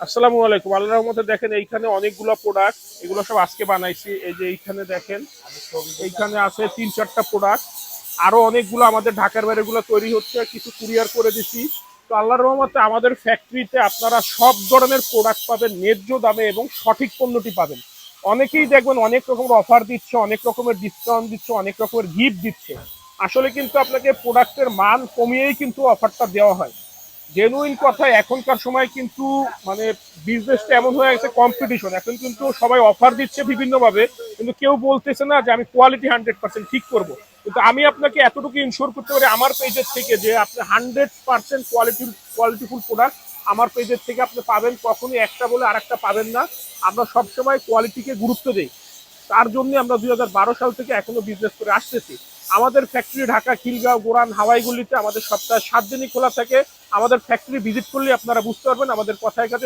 আসসালামু আলাইকুম। আল্লাহর রহমতে দেখেন এইখানে অনেকগুলো প্রোডাক্ট, এগুলো সব আজকে বানাইছি। এই যে এইখানে দেখেন, এইখানে আছে 3-4টা প্রোডাক্ট। আরো অনেকগুলো আমাদের ঢাকার বাইরে গুলো তৈরি হচ্ছে, কিছু কুরিয়ার করে দিছি। তো আল্লাহর রহমতে আমাদের ফ্যাক্টরিতে আপনারা সব ধরনের প্রোডাক্ট পাবেন ন্যায্য দামে এবং সঠিক পণ্যটি পাবেন। অনেকেই দেখবেন অনেক রকমের অফার দিচ্ছে, অনেক রকমের ডিসকাউন্ট দিচ্ছে, অনেক রকমের গিফট দিচ্ছে। আসলে কিন্তু আপনাকে প্রোডাক্টের মান কমিয়েই কিন্তু অফারটা দেওয়া হয়। জেনুইন কথা, এখনকার সময় কিন্তু মানে বিজনেসটা এমন হয়ে গেছে, কম্পিটিশন। এখন কিন্তু সবাই অফার দিচ্ছে বিভিন্ন ভাবে, কিন্তু কেউ বলতেছে না যে আমি কোয়ালিটি 100% ঠিক করব। কিন্তু আমি আপনাকে এতটুকু ইনশিওর করতে পারি আমার পেজের থেকে যে আপনি 100% কোয়ালিটিফুল প্রোডাক্ট আমার পেজের থেকে আপনি পাবেন। কখনোই একটা বলে আর একটা পাবেন না। আমরা সবসময় কোয়ালিটিকে গুরুত্ব দিই। তার জন্য আমরা 2012 সাল থেকে এখনো বিজনেস করে আসতেছি। আমাদের ফ্যাক্টরি ঢাকা, খিলগাঁও, গোরান, হাওয়াইগুলিতে আমাদের সপ্তাহে 7 দিনই খোলা থাকে। আমাদের ফ্যাক্টরি ভিজিট করলে আপনারা বুঝতে পারবেন আমাদের কথায় কাজে